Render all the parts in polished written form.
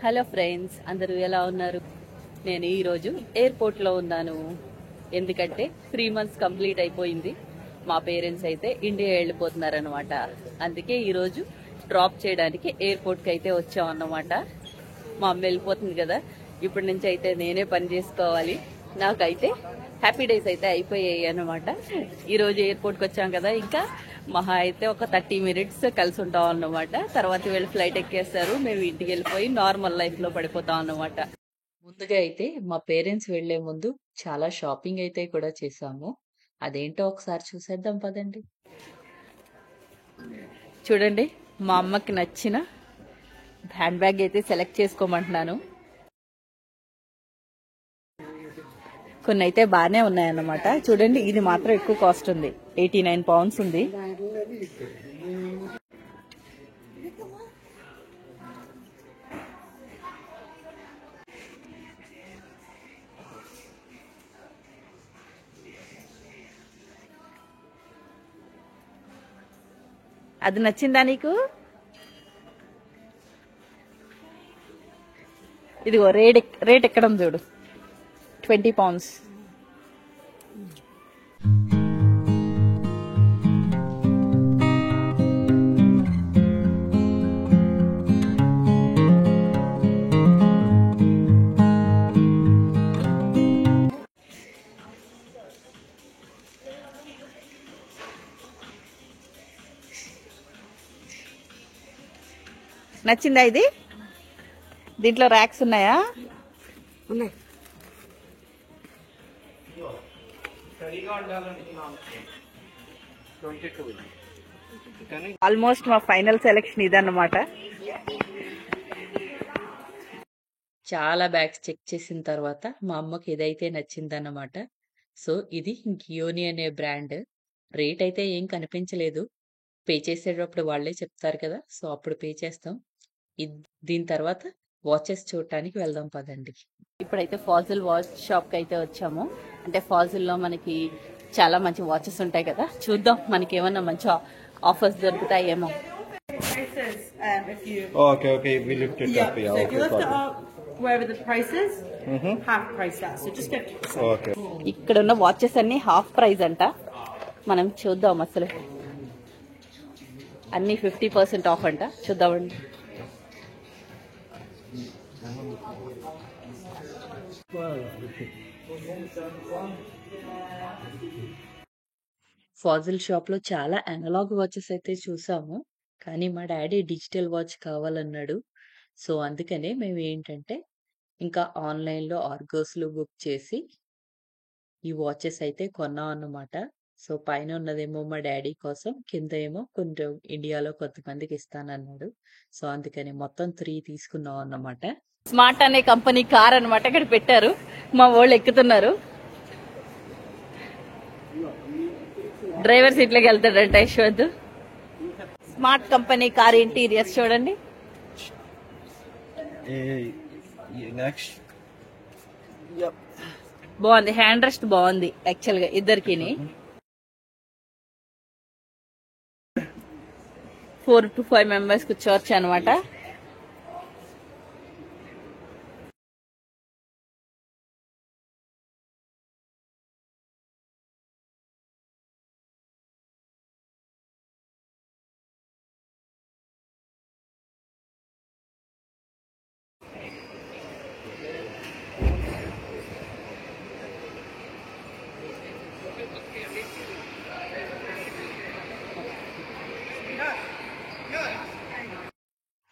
Hello friends, అందరూ ఎలా ఉన్నారు? నేను ఈరోజు ఎయిర్పోర్ట్లో ఉన్నాను. ఎందుకంటే 3 months కంప్లీట్ అయిపోయింది. మా పేరెంట్స్ అయితే ఇండియా వెళ్ళిపోతున్నారనమాట. అందుకే ఈరోజు డ్రాప్ చేయడానికి ఎయిర్పోర్ట్కి అయితే వచ్చామన్నమాట. మా అమ్మ వెళ్ళిపోతుంది కదా, ఇప్పటి నుంచి అయితే నేనే పని చేసుకోవాలి. నాకైతే హ్యాపీ డేస్ అయితే అయిపోయాయి అనమాట. ఈరోజు ఎయిర్పోర్ట్కి వచ్చాం కదా, ఇంకా మహా అయితే ఒక 30 minutes కలిసి ఉంటాం అన్నమాట. తర్వాత వీళ్ళు ఫ్లైట్ ఎక్కేస్తారు, మేము ఇంటికి వెళ్ళిపోయి నార్మల్ లైఫ్లో పడిపోతాం అన్నమాట. ముందుగా అయితే మా పేరెంట్స్ వెళ్లే ముందు చాలా షాపింగ్ అయితే కూడా చేసాము. అదేంటో ఒకసారి చూసేద్దాం పదండి. చూడండి, మా అమ్మకి నచ్చిన హ్యాండ్ బ్యాగ్ అయితే సెలెక్ట్ చేసుకోమంటున్నాను. కొన్ని అయితే బాగానే ఉన్నాయన్నమాట. చూడండి, ఇది మాత్రం ఎక్కువ కాస్ట్ ఉంది, 89 pounds ఉంది. అది నచ్చిందా నీకు? ఇదిగో రేట్ ఎక్కడం చూడు, 20 pounds. నచ్చిందా ఇది? దీంట్లో ర్యాక్స్ ఉన్నాయా? ఉన్నాయి. ఆల్మోస్ట్ మా ఫైనల్ సెలెక్షన్ ఇదన్నమాట. చాలా బ్యాగ్స్ చెక్ చేసిన తర్వాత మా అమ్మకి ఇదైతే నచ్చిందన్నమాట. సో ఇది గియోని అనే బ్రాండ్. రేట్ అయితే ఏం కనిపించలేదు, పే చేసేటప్పుడు వాళ్ళే చెప్తారు కదా, సో అప్పుడు పే చేస్తాం. దీని తర్వాత వాచెస్ చూడటానికి వెళ్దాం పదండి. ఇప్పుడైతే ఫాజిల్ వాచ్ షాప్కి అయితే వచ్చాము. అంటే ఫాజిల్లో మనకి చాలా మంచి వాచెస్ ఉంటాయి కదా, చూద్దాం మనకి ఏమన్నా మంచి offers దొరుకుతాయేమో. Okay, we lift it up. Yeah, so if you lift it up, wherever the price is, half price that. So just 50%. Okay. ఇక్కడ ఉన్న వాచెస్ అన్ని హాఫ్ ప్రైస్ అంట. మనం చూద్దాం, అసలు అన్ని 50% ఆఫ్ అంట. చూద్దామండి. ఫాజిల్ షాప్ లో చాలా అనలాగ్ వాచెస్ అయితే చూసాము, కానీ మా డాడీ డిజిటల్ వాచ్ కావాలన్నాడు. సో అందుకనే మేము ఏంటంటే ఇంకా ఆన్లైన్ లో ఆర్గోస్ లో బుక్ చేసి ఈ వాచెస్ అయితే కొన్నాం అన్నమాట. సో పైన ఉన్నదేమో మా డాడీ కోసం, కింద ఏమో కొంచెం ఇండియాలో కొంతమందికి ఇస్తానన్నాడు. సో అందుకని మొత్తం 3 తీసుకున్నాం అన్నమాట. స్మార్ట్ అనే కంపెనీ కార్ అన్నమాట ఇక్కడ పెట్టారు, మా వాళ్ళు ఎక్కుతున్నారు. డ్రైవర్ సీట్లోకి వెళ్తాడంట Yashwant. Smart company car interiors చూడండి. Next. బాగుంది, హ్యాండ్ రెస్ట్ బాగుంది యాక్చువల్ గా ఇద్దరికి. 4 to 5 members కూర్చోవచ్చు అనమాట.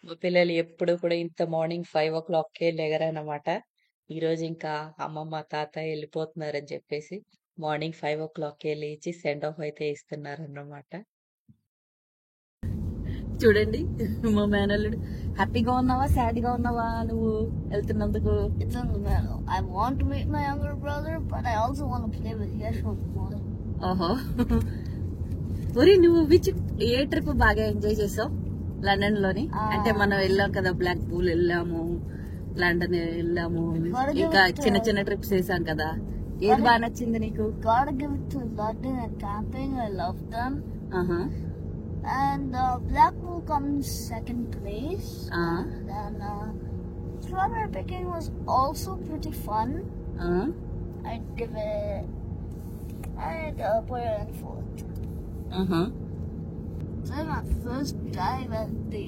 మా పిల్లలు ఎప్పుడు కూడా ఇంత మార్నింగ్ 5 o'clock లేగరనమాట. ఈరోజు ఇంకా అమ్మమ్మ తాత వెళ్ళిపోతున్నారని చెప్పేసి మార్నింగ్ 5 o'clock లేచి సెండ్ ఆఫ్ అయితే ఇస్తున్నారన్నమాట. చూడండి, మా మేనల్లుడు. హ్యాపీగా ఉన్నావా, సాడ్ గా ఉన్నావా నువ్వు వెళ్తున్నందుకు? I want to meet my younger brother, but I also want to play with Yashwant more. ఓహో, ఒరే నువ్వు ఏ ట్రిప్ బాగా ఎంజాయ్ చేసావు లండన్ లోని? అంటే మనం వెళ్ళాం కదా, బ్లాక్ పూల్ వెళ్ళాము, లండన్ వెళ్ళాము, ఇంకా చిన్న చిన్న ట్రిప్స్ వేసాం కదా. ఏది బాగా నచ్చింది నీకు? Gotta give it to London and camping. I love them. And Blackpool comes second place. Then strawberry picking was also pretty fun. I'd put it in fourth. Then my first dive at the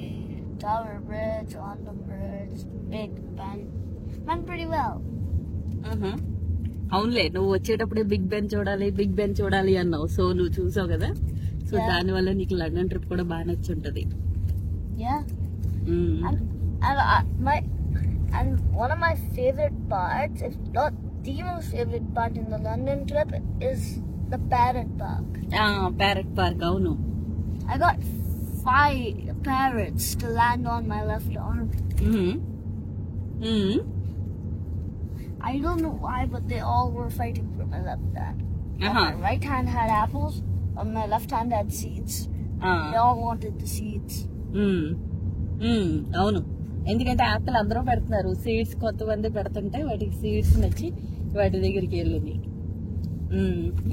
Tower Bridge, on the bridge, Big Ben, went pretty well. అవునులే, నువ్వు వచ్చేటప్పుడే big Ben చూడాలి అన్నావు. So నువ్వు చూసావు కదా, so దాని వల్ల నీకు లండన్ ట్రిప్ కూడా బాగా నచ్చుంటది. Yeah. And one of my favorite parts, if not the most favorite part in the London trip, is the parrot park. Parrot park, అవును. I got 5 parrots to land on my left arm. I don't know why, but they all were fighting for my left hand. On my right hand had apples, on my left hand had seeds. They all wanted the seeds. అవును, ఎందుకంటే Apple అందరూ పెడుతున్నారు, seeds కొంతమంది పెడుతుంటే వాటికి seeds నచ్చి వాటి దగ్గరికి వెళ్ళింది.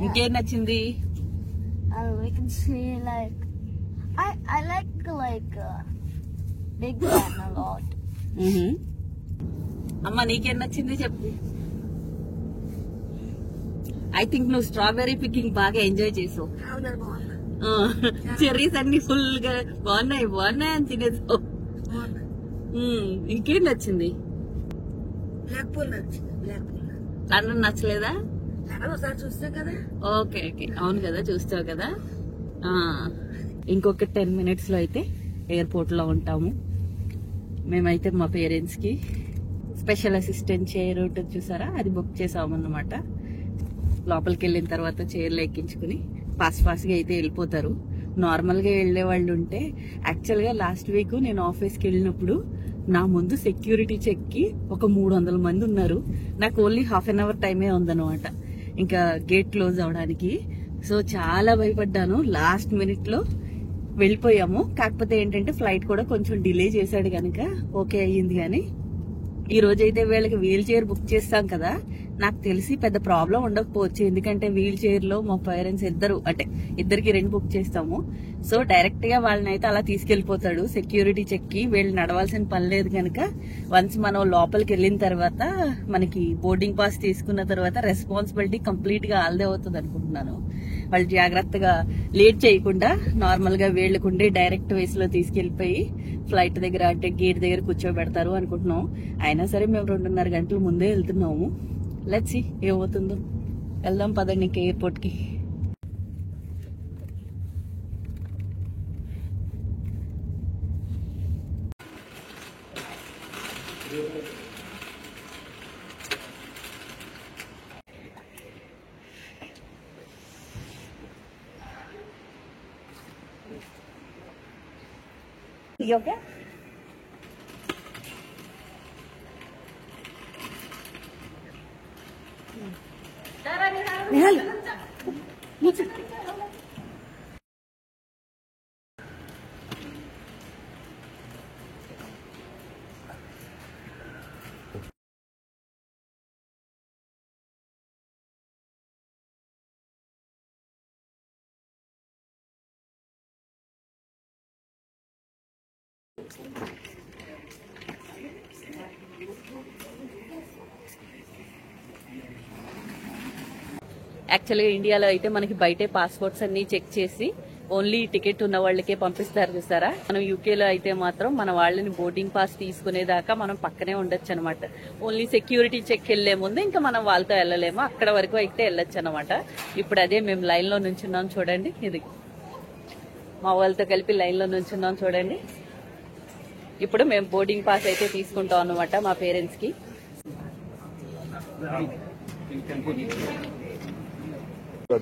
ఇంకేం నచ్చింది? We can see I like Big Ben a lot. అమ్మ నీకేం నచ్చింది చెప్పు. ఐ థింక్ నువ్వు స్ట్రాబెర్రీ పికింగ్ బాగా ఎంజాయ్ చేసావు. చెర్రీస్ అన్ని ఫుల్ గా బాగున్నాయి అని తినేసావు. ఇంకేం నచ్చింది? లండన్ నచ్చలేదా? ఓకే, అవును కదా, చూస్తావు కదా. ఇంకొక 10 minutes లో అయితే ఎయిర్పోర్ట్ లో ఉంటాము. మేమైతే మా పేరెంట్స్ కి స్పెషల్ అసిస్టెంట్ చైర్ ఉంటుంది చూసారా, అది బుక్ చేసామన్నమాట. లోపలికి వెళ్ళిన తర్వాత చైర్లో ఎక్కించుకుని ఫాస్ట్ గా అయితే వెళ్ళిపోతారు. నార్మల్ గా వెళ్లే వాళ్ళు ఉంటే, యాక్చువల్ గా లాస్ట్ వీక్ నేను ఆఫీస్కి వెళ్ళినప్పుడు నా ముందు సెక్యూరిటీ చెక్ కి ఒక 300 మంది ఉన్నారు. నాకు ఓన్లీ హాఫ్ అన్ అవర్ టైమే ఉందన్నమాట ఇంకా గేట్ క్లోజ్ అవడానికి. సో చాలా భయపడ్డాను. లాస్ట్ మినిట్ లో వెళ్ళిపోయాము. కాకపోతే ఏంటంటే ఫ్లైట్ కూడా కొంచెం డిలే చేశాడు కనుక ఓకే అయ్యింది. కానీ ఈ రోజైతే వీళ్ళకి వీల్ చైర్ బుక్ చేస్తాం కదా, నాకు తెలిసి పెద్ద ప్రాబ్లం ఉండకపోవచ్చు. ఎందుకంటే వీల్ చైర్ లో మా పేరెంట్స్ ఇద్దరికి 2 బుక్ చేస్తాము. సో డైరెక్ట్ గా వాళ్ళని అయితే అలా తీసుకెళ్లిపోతాడు సెక్యూరిటీ చెక్ కి. వీళ్ళు నడవాల్సిన పని లేదు కనుక వన్స్ మనం లోపలికి వెళ్ళిన తర్వాత మనకి బోర్డింగ్ పాస్ తీసుకున్న తర్వాత రెస్పాన్సిబిలిటీ కంప్లీట్ గా ఆల్దే అవుతుంది అనుకుంటున్నాను. వాళ్ళు జాగ్రత్తగా లేట్ చేయకుండా నార్మల్ గా వీళ్ళకుండే డైరెక్ట్ వేస్ లో తీసుకెళ్లిపోయి ఫ్లైట్ దగ్గర గేట్ దగ్గర కూర్చోబెడతారు అనుకుంటున్నాం. అయినా సరే మేము 2.5 గంటల ముందే వెళ్తున్నాము. లెట్స్ సీ ఏమవుతుందో. వెళ్దాం పదండి ఇంకా ఎయిర్పోర్ట్ కి. ఓకే, యాక్చువల్గా ఇండియాలో అయితే మనకి బయటే పాస్పోర్ట్స్ అన్ని చెక్ చేసి ఓన్లీ టికెట్ ఉన్న వాళ్ళకే పంపిస్తారు చూసారా. మనం యూకేలో అయితే మాత్రం మన వాళ్ళని బోర్డింగ్ పాస్ తీసుకునేదాకా మనం పక్కనే ఉండొచ్చు అనమాట. ఓన్లీ సెక్యూరిటీ చెక్ వెళ్లే ముందు ఇంకా మనం వాళ్ళతో వెళ్ళలేము, అక్కడ వరకు అయితే వెళ్ళొచ్చు అనమాట. ఇప్పుడు అదే మేము లైన్ లో నుంచున్నాం చూడండి. ఇది మా వాళ్ళతో కలిపి లైన్ లో నుంచున్నాం చూడండి. ఇప్పుడు మేము బోర్డింగ్ పాస్ అయితే తీసుకుంటాం అన్నమాట మా పేరెంట్స్ కి.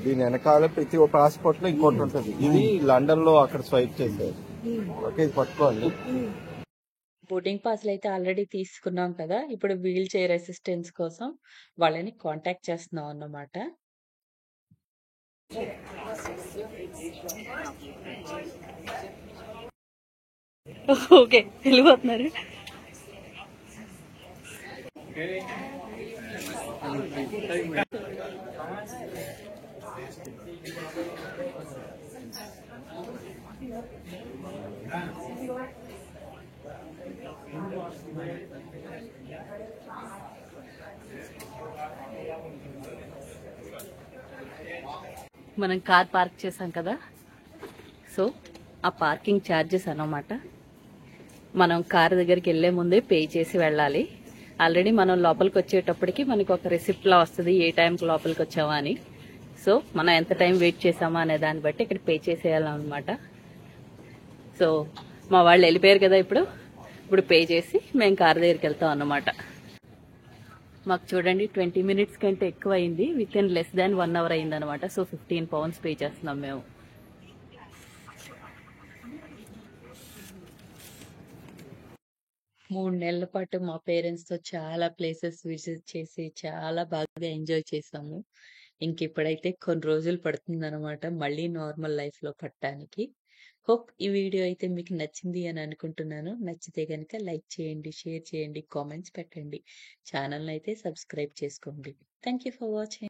దీని వెనకాల ప్రతి ఒక్క పాస్పోర్ట్ లో ఇంకోటి ఉంటుంది. ఇది లండన్ లో అక్కడ స్వైప్ చేశారు. ఓకే, ఇది పట్టుకోండి. బోర్డింగ్ పాస్లు అయితే ఆల్రెడీ తీసుకున్నాం కదా. ఇప్పుడు వీల్ చైర్ అసిస్టెన్స్ కోసం వాళ్ళని కాంటాక్ట్ చేస్తున్నాం అన్నమాట. ఓకే, వెళ్ళిపోతున్నారు. మనం కార్ పార్క్ చేసాం కదా, సో ఆ పార్కింగ్ ఛార్జెస్ అన్నమాట. మనం కార్ దగ్గరికి వెళ్లే ముందే పే చేసి వెళ్ళాలి. ఆల్రెడీ మనం లోపలికి వచ్చేటప్పటికి మనకు ఒక రిసిప్ట్ లా వస్తుంది ఏ టైంకి లోపలికి వచ్చామా అని. సో మనం ఎంత టైం వెయిట్ చేసామా అనే దాన్ని బట్టి ఇక్కడ పే చేసేయాలన్నమాట. సో మా వాళ్ళు వెళ్ళిపోయారు కదా, ఇప్పుడు పే చేసి మేము కార్ దగ్గరికి వెళ్తాం అన్నమాట. మాకు చూడండి 20 minutes కంటే ఎక్కువ అయింది, with in less than 1 hour అయింది అనమాట. సో 15 pounds పే చేస్తున్నాం మేము. మూడు నెలల పాటు మా పేరెంట్స్ తో చాలా ప్లేసెస్ విజిట్ చేసి చాలా బాగా ఎంజాయ్ చేసాము. ఇంక ఇప్పుడైతే కొన్ని రోజులు పడుతుంది అనమాట మళ్ళీ నార్మల్ లైఫ్ లో పట్టడానికి. హోప్ ఈ వీడియో అయితే మీకు నచ్చింది అని అనుకుంటున్నాను. నచ్చితే కనుక లైక్ చేయండి, షేర్ చేయండి, కామెంట్స్ పెట్టండి. ఛానల్ అయితే సబ్స్క్రైబ్ చేసుకోండి. Thank you for watching.